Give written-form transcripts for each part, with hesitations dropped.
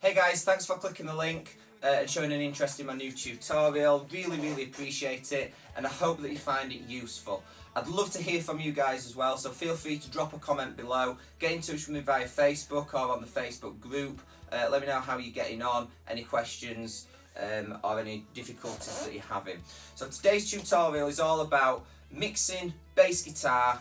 Hey guys, thanks for clicking the link and showing an interest in my new tutorial. Really appreciate it, and I hope that you find it useful. I'd love to hear from you guys as well, so feel free to drop a comment below, get in touch with me via Facebook or on the Facebook group. Let me know how you're getting on, any questions or any difficulties that you're having. So today's tutorial is all about mixing bass guitar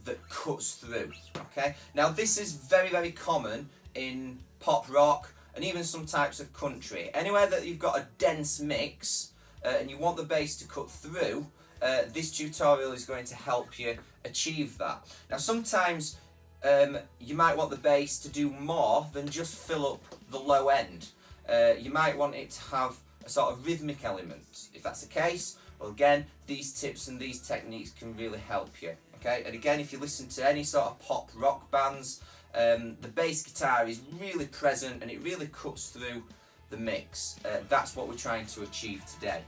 that cuts through. Okay, now this is very common in pop rock and even some types of country. Anywhere that you've got a dense mix and you want the bass to cut through, this tutorial is going to help you achieve that. Now sometimes you might want the bass to do more than just fill up the low end. You might want it to have a sort of rhythmic element. If that's the case, well again, these tips and these techniques can really help you. Okay, and again, if you listen to any sort of pop rock bands, the bass guitar is really present and it really cuts through the mix. That's what we're trying to achieve today.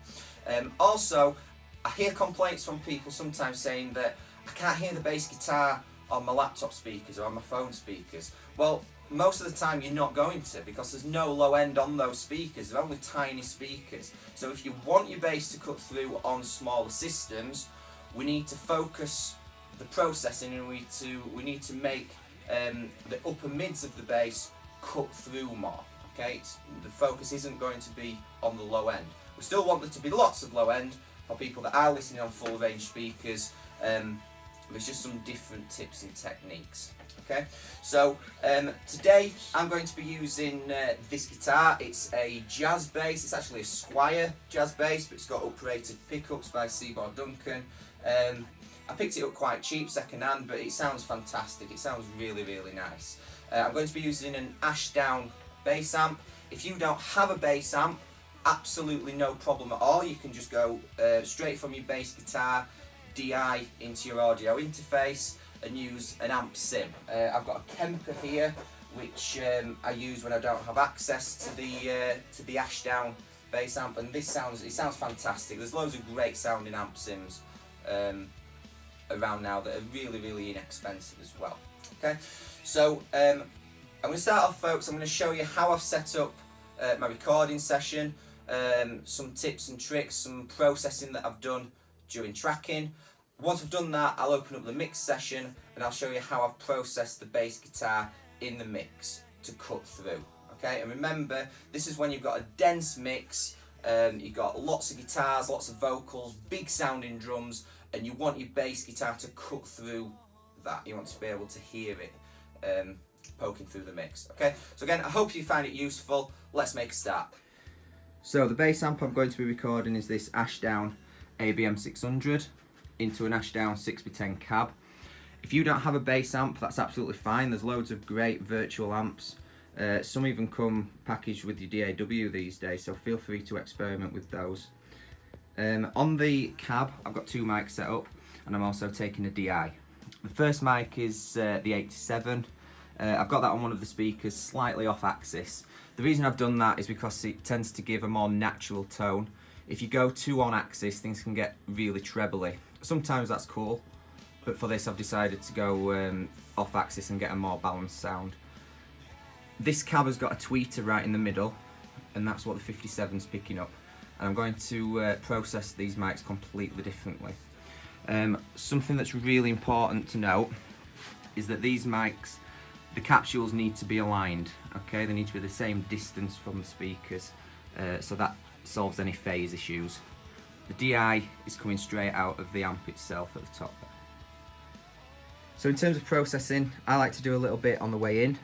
Also, I hear complaints from people sometimes saying that I can't hear the bass guitar on my laptop speakers or on my phone speakers. Well, most of the time you're not going to, because there's no low end on those speakers. They're only tiny speakers. So if you want your bass to cut through on smaller systems, we need to focus the processing, and we need to make the upper mids of the bass cut through more. Okay, the focus isn't going to be on the low end. We still want there to be lots of low end for people that are listening on full range speakers. There's just some different tips and techniques. Okay, so today I'm going to be using this guitar. It's a jazz bass. It's actually a Squier jazz bass, but it's got uprated pickups by Seymour Duncan. I picked it up quite cheap, second hand, but it sounds fantastic. It sounds really nice. I'm going to be using an Ashdown bass amp. If you don't have a bass amp, absolutely no problem at all. You can just go straight from your bass guitar, DI into your audio interface and use an amp sim. I've got a Kemper here, which I use when I don't have access to the Ashdown bass amp, and it sounds fantastic. There's loads of great sounding amp sims around now that are really inexpensive as well. Okay, so I'm going to start off, folks. I'm going to show you how I've set up my recording session, some tips and tricks, some processing that I've done during tracking. Once I've done that, I'll open up the mix session and I'll show you how I've processed the bass guitar in the mix to cut through. Okay, and remember, this is when you've got a dense mix, you've got lots of guitars, lots of vocals, big sounding drums, and you want your bass guitar to cut through that. You want to be able to hear it poking through the mix. Okay, so again, I hope you find it useful. Let's make a start. So the bass amp I'm going to be recording is this Ashdown ABM 600 into an Ashdown 6x10 cab. If you don't have a bass amp, that's absolutely fine. There's loads of great virtual amps. Some even come packaged with your DAW these days, so feel free to experiment with those. On the cab, I've got two mics set up, and I'm also taking a DI. The first mic is the 87. I've got that on one of the speakers, slightly off axis. The reason I've done that is because it tends to give a more natural tone. If you go too on axis, things can get really trebly. Sometimes that's cool, but for this I've decided to go off axis and get a more balanced sound. This cab has got a tweeter right in the middle, and that's what the 57's picking up. And I'm going to process these mics completely differently. Something that's really important to note is that these mics, the capsules need to be aligned. Okay, they need to be the same distance from the speakers, so that solves any phase issues. The DI is coming straight out of the amp itself at the top there. So in terms of processing, I like to do a little bit on the way in.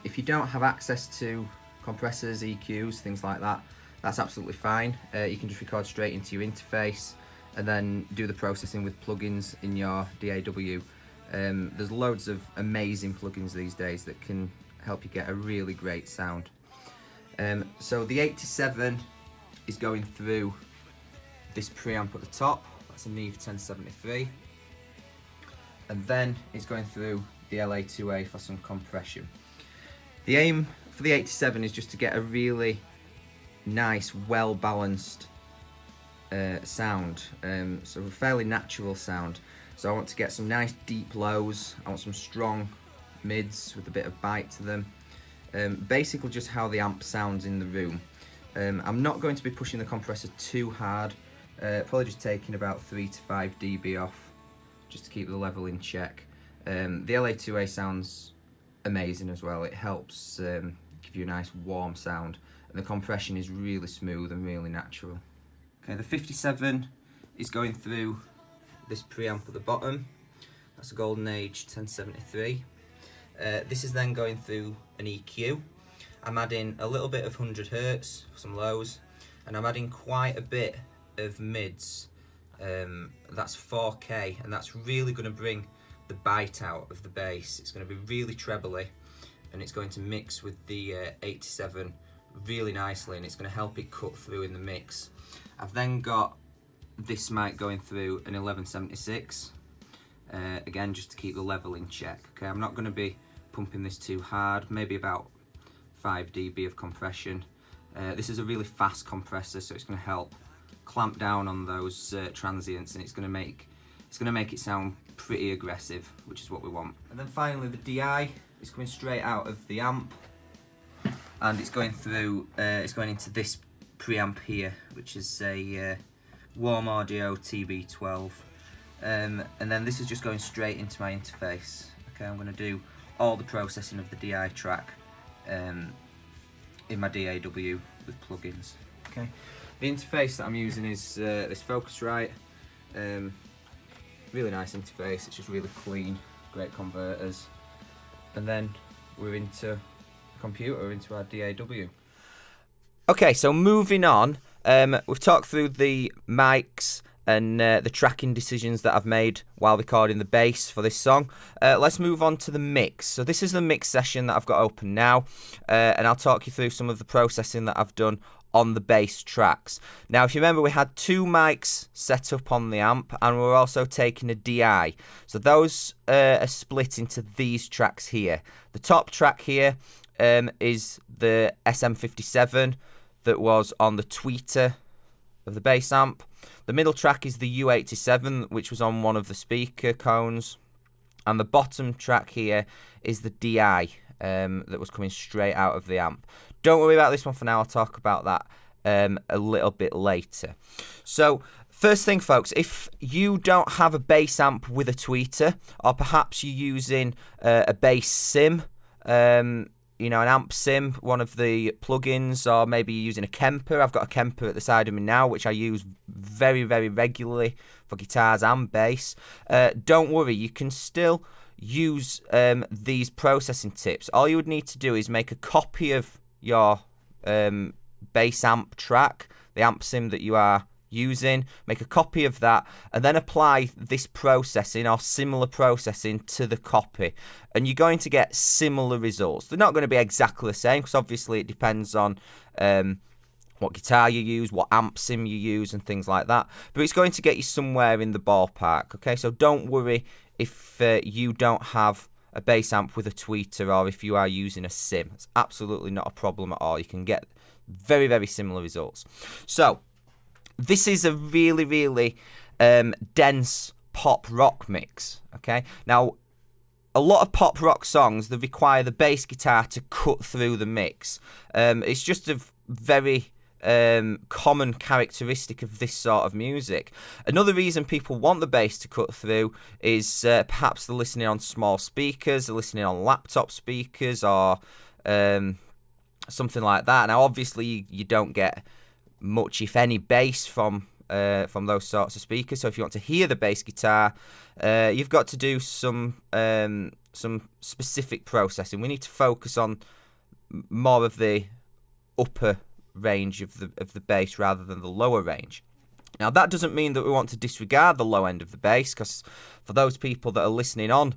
If you don't have access to compressors, EQs, things like that, that's absolutely fine. You can just record straight into your interface and then do the processing with plugins in your DAW. There's loads of amazing plugins these days that can help you get a really great sound. So the 87 is going through this preamp at the top. That's a Neve 1073. And then it's going through the LA2A for some compression. The aim for the 87 is just to get a really nice, well-balanced sound, so a fairly natural sound. So I want to get some nice deep lows, I want some strong mids with a bit of bite to them, basically just how the amp sounds in the room. I'm not going to be pushing the compressor too hard, probably just taking about 3 to 5 dB off, just to keep the level in check. The LA2A sounds amazing as well. It helps give you a nice warm sound, and the compression is really smooth and really natural. Okay, the 57 is going through this preamp at the bottom. That's a Golden Age 1073. This is then going through an EQ. I'm adding a little bit of 100 Hz for some lows, and I'm adding quite a bit of mids. That's 4K, and that's really going to bring the bite out of the bass. It's going to be really trebly, and it's going to mix with the 87 really nicely, and it's going to help it cut through in the mix. I've then got this mic going through an 1176, again just to keep the level in check. Okay, I'm not going to be pumping this too hard, maybe about 5 dB of compression. This is a really fast compressor, so it's going to help clamp down on those transients, and it's going to make it sound pretty aggressive, which is what we want. And then finally the DI is coming straight out of the amp, and it's going through. It's going into this preamp here, which is a Warm Audio TB12, and then this is just going straight into my interface. Okay, I'm going to do all the processing of the DI track in my DAW with plugins. Okay, the interface that I'm using is this Focusrite. Really nice interface. It's just really clean, great converters, and then we're into the computer, into our DAW. Okay, so moving on, we've talked through the mics and the tracking decisions that I've made while recording the bass for this song. Let's move on to the mix. So this is the mix session that I've got open now, and I'll talk you through some of the processing that I've done on the bass tracks. Now, if you remember, we had 2 mics set up on the amp, and we're also taking a DI. So those are split into these tracks here. The top track here is the SM57 that was on the tweeter of the bass amp. The middle track is the U87, which was on one of the speaker cones, and the bottom track here is the DI that was coming straight out of the amp. Don't worry about this one for now, I'll talk about that a little bit later. So first thing, folks, if you don't have a bass amp with a tweeter, or perhaps you're using a bass sim, you know, an amp sim, one of the plugins, or maybe you're using a Kemper. I've got a Kemper at the side of me now, which I use very, very regularly for guitars and bass. Don't worry, you can still use these processing tips. All you would need to do is make a copy of your bass amp track, the amp sim that you are using, make a copy of that, and then apply this processing or similar processing to the copy, and you're going to get similar results. They're not going to be exactly the same, because obviously it depends on what guitar you use, what amp sim you use, and things like that, but it's going to get you somewhere in the ballpark. Okay, so don't worry if you don't have a bass amp with a tweeter, or if you are using a sim. It's absolutely not a problem at all. You can get very, very similar results. So this is a really, really dense pop rock mix. Okay, now a lot of pop rock songs, they require the bass guitar to cut through the mix. It's just a very common characteristic of this sort of music. Another reason people want the bass to cut through is perhaps they're listening on small speakers, they're listening on laptop speakers, or something like that. Now, obviously, you don't get much, if any, bass from those sorts of speakers. So if you want to hear the bass guitar, you've got to do some specific processing. We need to focus on more of the upper range of the bass rather than the lower range. Now, that doesn't mean that we want to disregard the low end of the bass, because for those people that are listening on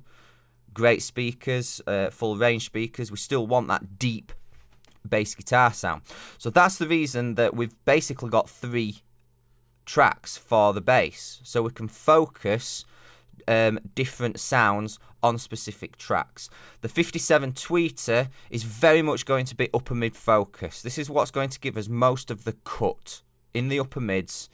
great speakers, full range speakers, we still want that deep bass guitar sound. So that's the reason that we've basically got 3 tracks for the bass, so we can focus different sounds on specific tracks. The 57 tweeter is very much going to be upper mid focus. This is what's going to give us most of the cut in the upper mids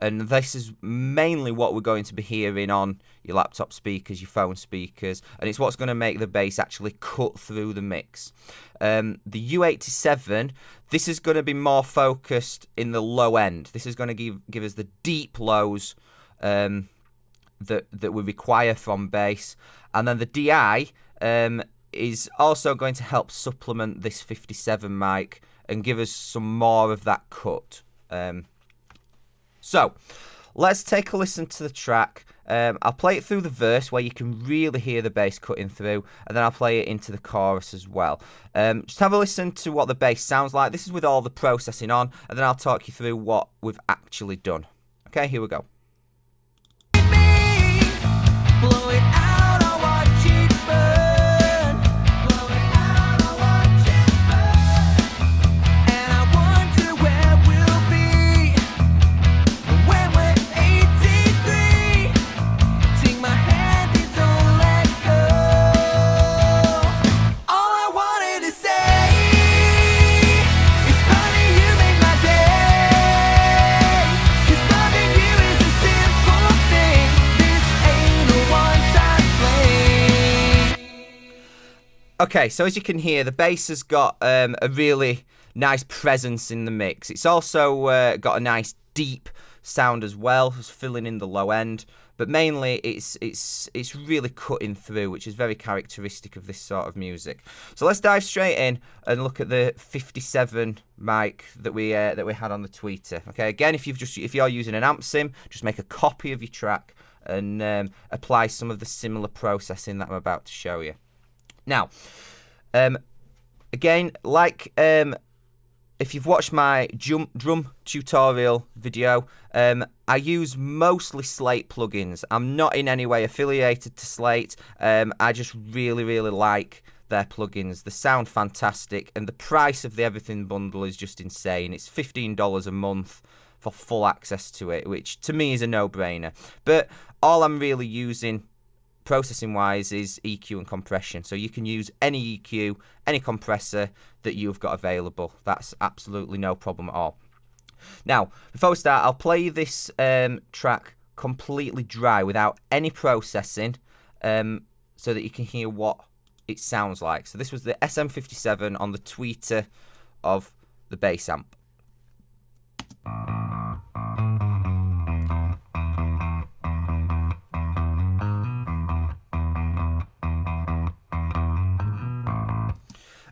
and this is mainly what we're going to be hearing on your laptop speakers, your phone speakers, and it's what's going to make the bass actually cut through the mix. The U87, this is going to be more focused in the low end. This is going to give us the deep lows that we require from bass. And then the DI is also going to help supplement this 57 mic and give us some more of that cut. So let's take a listen to the track. I'll play it through the verse where you can really hear the bass cutting through, and then I'll play it into the chorus as well. Just have a listen to what the bass sounds like. This is with all the processing on, and then I'll talk you through what we've actually done. Okay, here we go. Blow it out, I watch it burn. Blow it out, I watch it burn. And I wonder where we'll be when we're 83. Take my hand and don't let go. All I wanted to say is, honey, you make my day. 'Cause loving you is a simple thing. This ain't a one-time fling. Okay, so as you can hear, the bass has got a really nice presence in the mix. It's also got a nice deep sound as well, it's filling in the low end. But mainly, it's really cutting through, which is very characteristic of this sort of music. So let's dive straight in and look at the 57 mic that we had on the tweeter. Okay, again, if you're using an amp sim, just make a copy of your track and apply some of the similar processing that I'm about to show you. Now, again, like if you've watched my drum tutorial video, I use mostly Slate plugins. I'm not in any way affiliated to Slate. I just really, really like their plugins. They sound fantastic, and the price of the Everything bundle is just insane. It's $15 a month for full access to it, which to me is a no-brainer. But all I'm really using processing-wise is EQ and compression. So you can use any EQ, any compressor that you've got available. That's absolutely no problem at all. Now, before we start, I'll play this track completely dry without any processing so that you can hear what it sounds like. So this was the SM57 on the tweeter of the bass amp.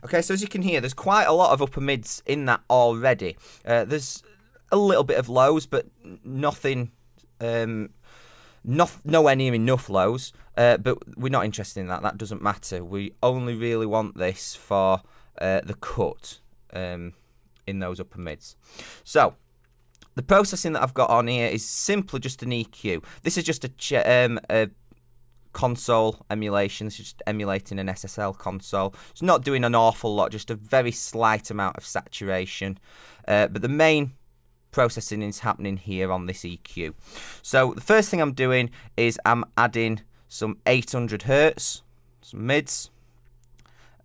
Okay, so as you can hear, there's quite a lot of upper mids in that already. There's a little bit of lows, but nothing, nowhere near enough lows. But we're not interested in that. That doesn't matter. We only really want this for the cut in those upper mids. So the processing that I've got on here is simply just an EQ. This is just a console emulation. This is just emulating an SSL console. It's not doing an awful lot, just a very slight amount of saturation. But the main processing is happening here on this EQ. So the first thing I'm doing is I'm adding some 800 hertz, some mids.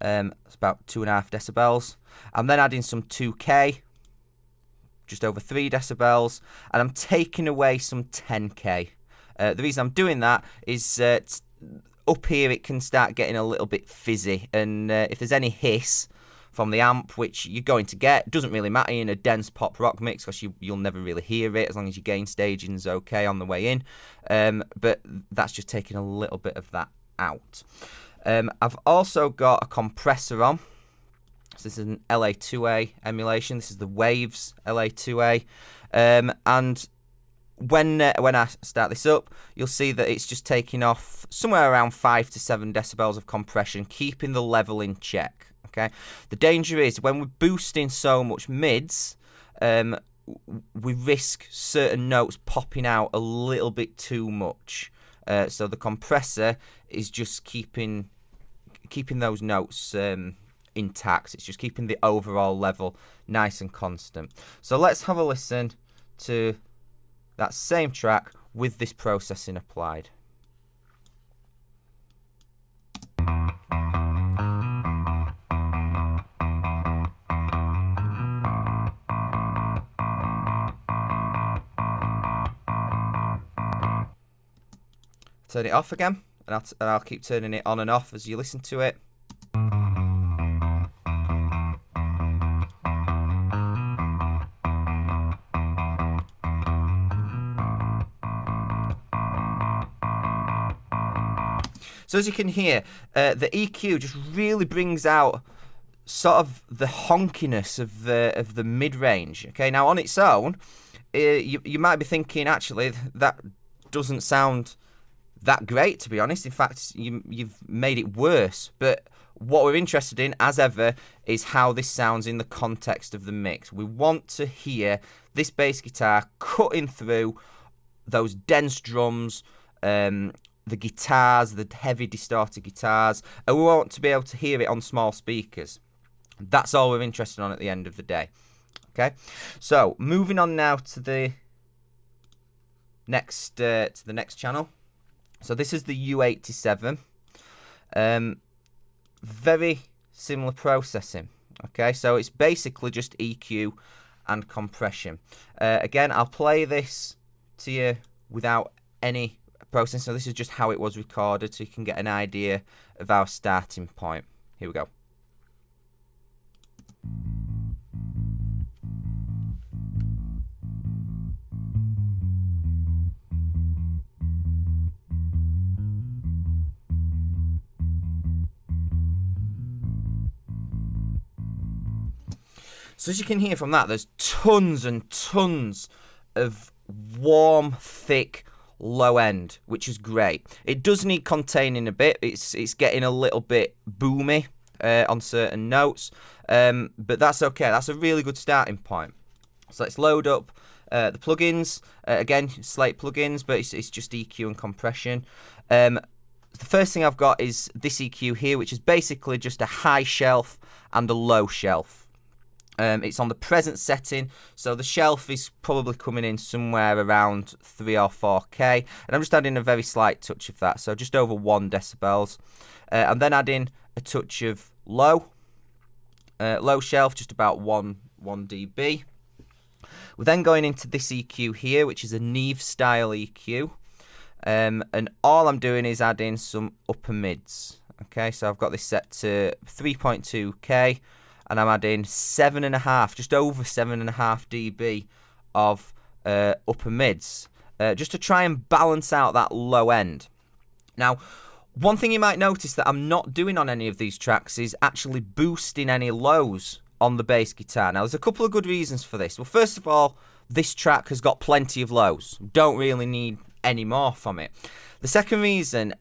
It's about 2.5 decibels. I'm then adding some 2K, just over 3 decibels, and I'm taking away some 10K. The reason I'm doing that is up here it can start getting a little bit fizzy, and if there's any hiss from the amp, which you're going to get, it doesn't really matter in a dense pop rock mix because you'll never really hear it as long as your gain staging's okay on the way in. But that's just taking a little bit of that out. I've also got a compressor on. So this is an LA2A emulation. This is the Waves LA2A, and when I start this up, you'll see that it's just taking off somewhere around 5 to 7 decibels of compression, keeping the level in check. Okay. The danger is when we're boosting so much mids, we risk certain notes popping out a little bit too much. So the compressor is just keeping those notes intact. It's just keeping the overall level nice and constant. So let's have a listen to that same track with this processing applied. turn it off again, and I'll keep turning it on and off as you listen to it. So as you can hear, the EQ just really brings out sort of the honkiness of the mid-range. Okay, now on its own, you might be thinking, actually, that doesn't sound that great, to be honest. In fact, you've made it worse. But what we're interested in, as ever, is how this sounds in the context of the mix. We want to hear this bass guitar cutting through those dense drums, the guitars, the heavy distorted guitars, and we want to be able to hear it on small speakers. That's all we're interested on at the end of the day. Okay, so moving on now to the next channel. So this is the U87. Very similar processing. Okay, so it's basically just EQ and compression. Again, I'll play this to you without any processing. So this is just how it was recorded, so you can get an idea of our starting point. Here we go. So as you can hear from that, there's tons and tons of warm, thick, low end, which is great. It does need containing a bit. It's getting a little bit boomy on certain notes, but that's okay. That's a really good starting point. So let's load up the plugins. Again, Slate plugins, but it's just EQ and compression. The first thing I've got is this EQ here, which is basically just a high shelf and a low shelf. It's on the present setting, so the shelf is probably coming in somewhere around 3 or 4K, and I'm just adding a very slight touch of that, so just over 1 decibels. I'm then adding a touch of low shelf, just about 1 dB. We're then going into this EQ here, which is a Neve style EQ, and all I'm doing is adding some upper mids. Okay, so I've got this set to 3.2K. And I'm adding 7.5, just over 7.5 dB of upper mids, just to try and balance out that low end. Now, one thing you might notice that I'm not doing on any of these tracks is actually boosting any lows on the bass guitar. Now, there's a couple of good reasons for this. Well, first of all, this track has got plenty of lows. Don't really need any more from it. The second reason,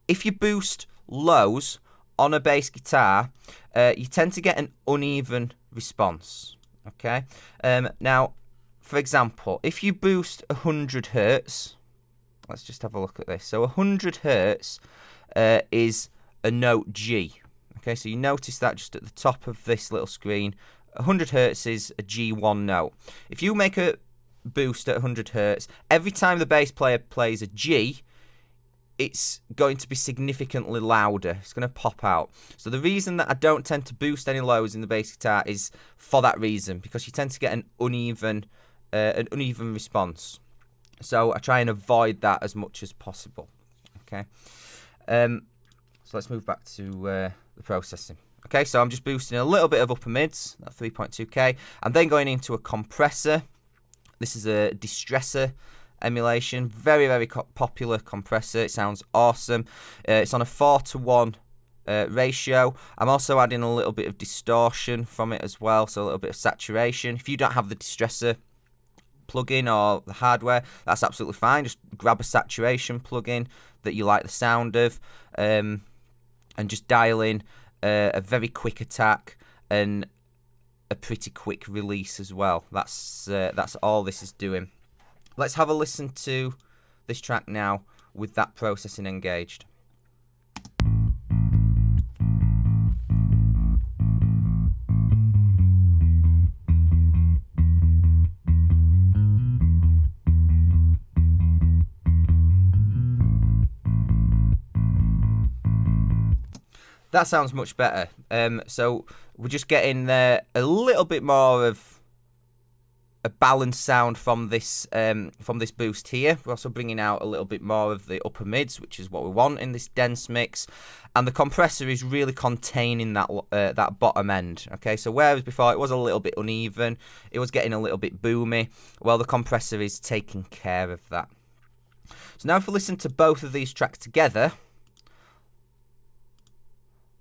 if you boost lows on a bass guitar, you tend to get an uneven response. Okay. Now, for example, if you boost 100 hertz, let's just have a look at this. So 100 hertz is a note G. Okay, so you notice that just at the top of this little screen. 100 hertz is a G1 note. If you make a boost at 100 hertz, every time the bass player plays a G, it's going to be significantly louder. It's going to pop out. So the reason that I don't tend to boost any lows in the bass guitar is for that reason, because you tend to get an uneven response. So I try and avoid that as much as possible. Okay. So let's move back to the processing. Okay, so I'm just boosting a little bit of upper mids, at 3.2K. I'm then going into a compressor. This is a Distressor emulation, very, very popular compressor. It sounds awesome. It's on a 4:1 ratio. I'm also adding a little bit of distortion from it as well, so a little bit of saturation. If you don't have the Distressor plugin or the hardware, that's absolutely fine. Just grab a saturation plugin that you like the sound of, and just dial in a very quick attack and a pretty quick release as well. That's all this is doing. Let's have a listen to this track now with that processing engaged. That sounds much better. So we're just getting there a little bit more of a balanced sound from this boost here. We're also bringing out a little bit more of the upper mids, which is what we want in this dense mix. And the compressor is really containing that bottom end. Okay, so whereas before it was a little bit uneven, it was getting a little bit boomy. Well, the compressor is taking care of that. So now if we listen to both of these tracks together,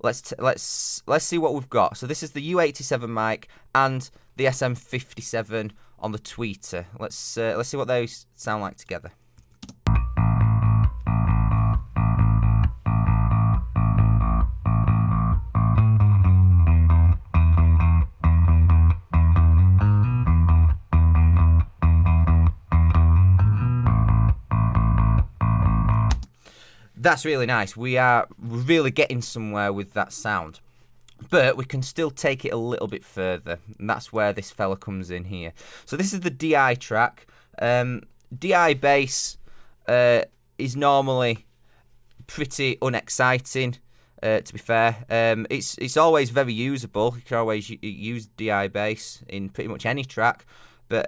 let's see what we've got. So this is the U87 mic and the SM57 on the tweeter. Let's see what those sound like together. That's really nice. We are really getting somewhere with that sound. But we can still take it a little bit further. And that's where this fella comes in here. So this is the DI track. DI bass is normally pretty unexciting, to be fair. It's always very usable. You can always use DI bass in pretty much any track. But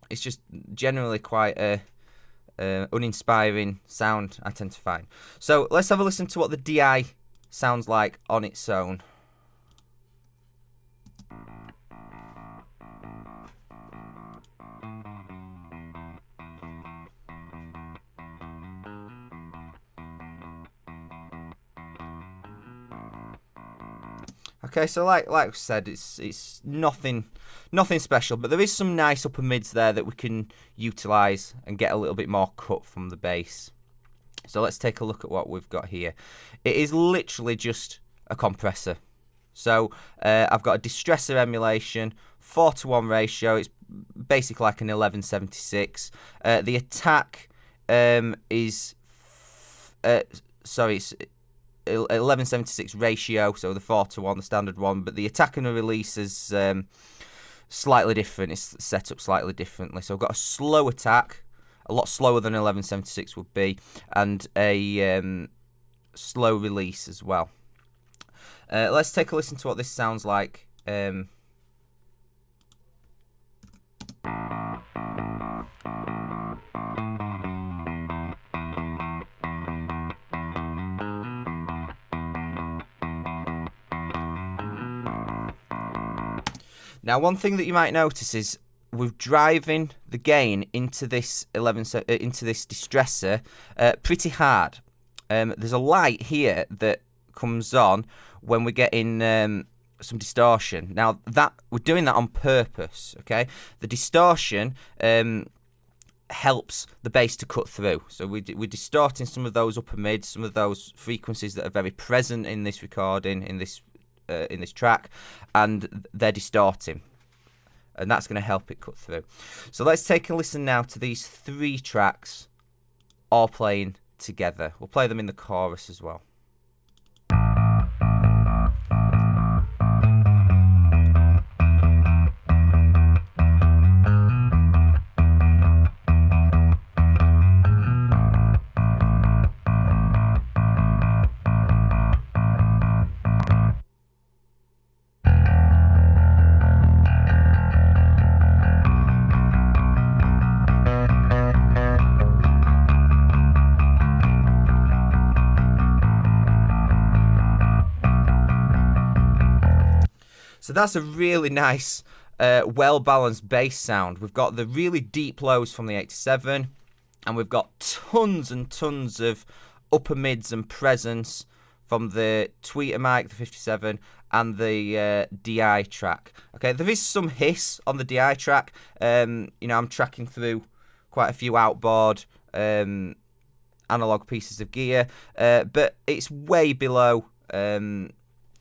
it's just generally quite a uninspiring sound, I tend to find. So let's have a listen to what the DI sounds like on its own. Okay, so like I said, it's nothing special, but there is some nice upper mids there that we can utilise and get a little bit more cut from the bass. So let's take a look at what we've got here. It is literally just a compressor. So I've got a distressor emulation, 4:1 ratio. It's basically like an 1176. The attack is it's 1176 ratio, so the 4:1, the standard one, but the attack and the release is slightly different. It's set up slightly differently. So I've got a slow attack, a lot slower than 1176 would be, and a slow release as well. Let's take a listen to what this sounds like. Now, one thing that you might notice is we're driving the gain into this distressor pretty hard. There's a light here that comes on when we're getting some distortion. Now, that we're doing that on purpose. Okay, the distortion helps the bass to cut through. So we're distorting some of those upper mids, some of those frequencies that are very present in this recording, in this track, and they're distorting, and that's going to help it cut through. So let's take a listen now to these three tracks all playing together. We'll play them in the chorus as well. So that's a really nice, well-balanced bass sound. We've got the really deep lows from the 87, and we've got tons and tons of upper mids and presence from the tweeter mic, the 57, and the DI track. Okay, there is some hiss on the DI track. I'm tracking through quite a few outboard analog pieces of gear, but it's way below.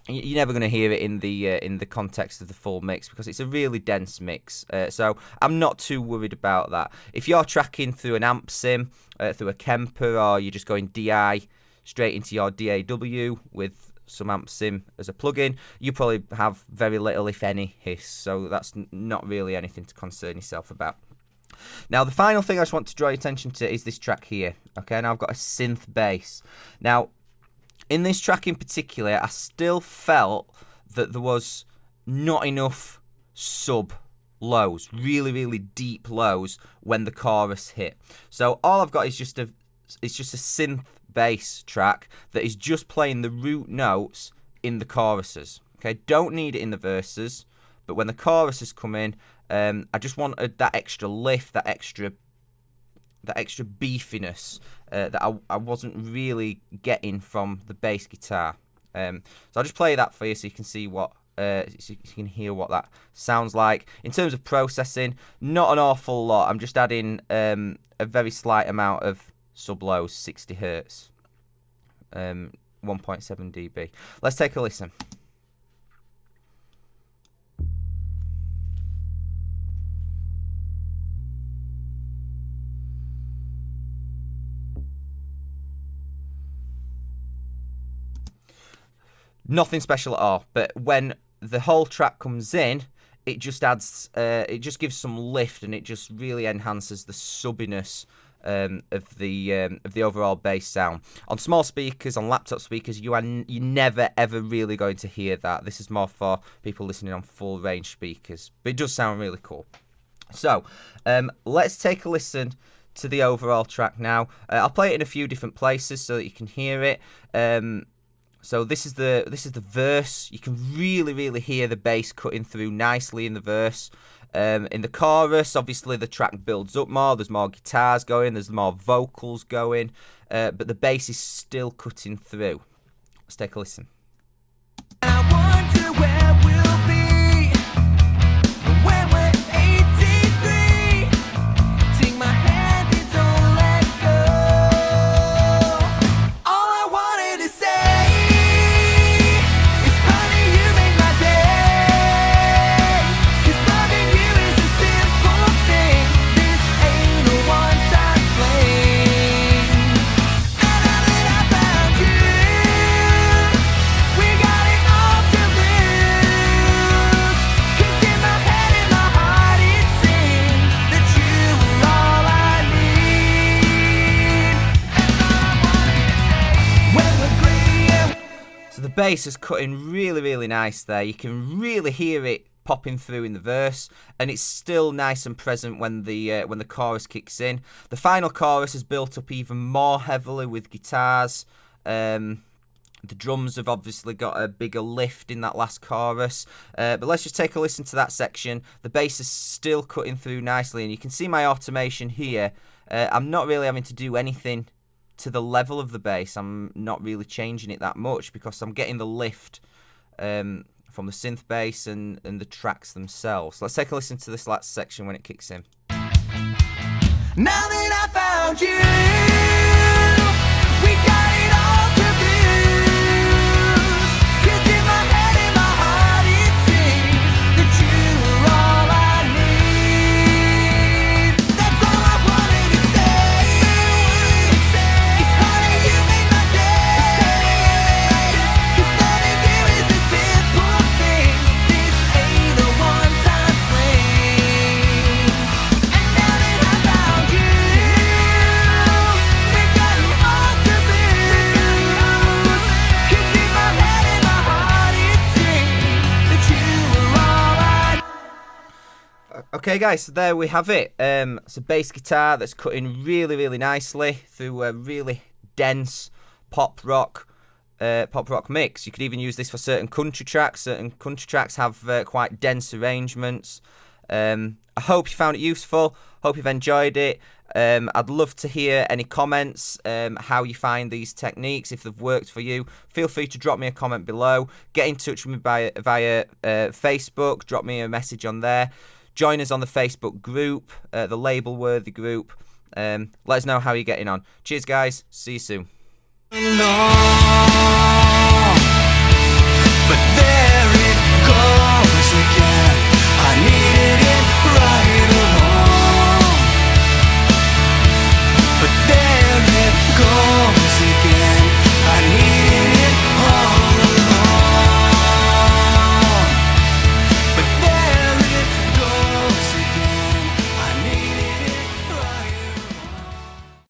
You're never going to hear it in the context of the full mix because it's a really dense mix. So I'm not too worried about that. If you're tracking through an amp sim, through a Kemper, or you're just going DI straight into your DAW with some amp sim as a plugin, you probably have very little, if any, hiss. So that's not really anything to concern yourself about. Now, the final thing I just want to draw your attention to is this track here. Okay, now I've got a synth bass. Now, in this track in particular, I still felt that there was not enough sub lows, really, really deep lows when the chorus hit. So all I've got is just a synth bass track that is just playing the root notes in the choruses. Okay, don't need it in the verses, but when the choruses come in, I just wanted that extra lift, that extra beefiness that I wasn't really getting from the bass guitar. So I'll just play that for you so you can see what, so you can hear what that sounds like. In terms of processing, not an awful lot. I'm just adding a very slight amount of sub lows, 60 hertz, 1.7 dB. Let's take a listen. Nothing special at all, but when the whole track comes in, it just adds, it just gives some lift, and it just really enhances the subbiness of the overall bass sound. On small speakers, on laptop speakers, you're never ever really going to hear that. This is more for people listening on full range speakers, but it does sound really cool. So let's take a listen to the overall track now. I'll play it in a few different places so that you can hear it. So this is the verse. You can really hear the bass cutting through nicely in the verse. In the chorus, obviously the track builds up more. There's more guitars going. There's more vocals going. But the bass is still cutting through. Let's take a listen. I wonder where we'll be when we're 83. Take my hand and don't let go. All I wanted to say is, honey, you make my day. 'Cause loving you is a simple thing. This ain't a one-time fling. And now that I found you, we got it all to lose. 'Cause in my head and my heart it sings that you are all I need. And all I wanted to say when we're green. So the bass is cutting really nice there. You can really hear it popping through in the verse, and it's still nice and present when the chorus kicks in. The final chorus is built up even more heavily with guitars. The drums have obviously got a bigger lift in that last chorus. But let's just take a listen to that section. The bass is still cutting through nicely, and you can see my automation here. I'm not really having to do anything to the level of the bass. I'm not really changing it that much because I'm getting the lift from the synth bass and the tracks themselves. Let's take a listen to this last section when it kicks in. Now that I found you, we got it all to lose. 'Cause in my head and my heart it sings that you are all I need. That's all I wanted to say. Is, honey, you make my day. 'Cause loving you is a simple thing. This ain't a one-time fling. And now that I found you, we got it all to lose. 'Cause in my head and my heart it sings that you are all I. Okay, guys, so there we have it. It's a bass guitar that's cutting really nicely through a really dense pop rock mix. You could even use this for certain country tracks. Certain country tracks have quite dense arrangements. I hope you found it useful. Hope you've enjoyed it. I'd love to hear any comments, how you find these techniques, if they've worked for you. Feel free to drop me a comment below. Get in touch with me via Facebook. Drop me a message on there. Join us on the Facebook group, the Label Worthy group. Let us know how you're getting on. Cheers, guys. See you soon. No.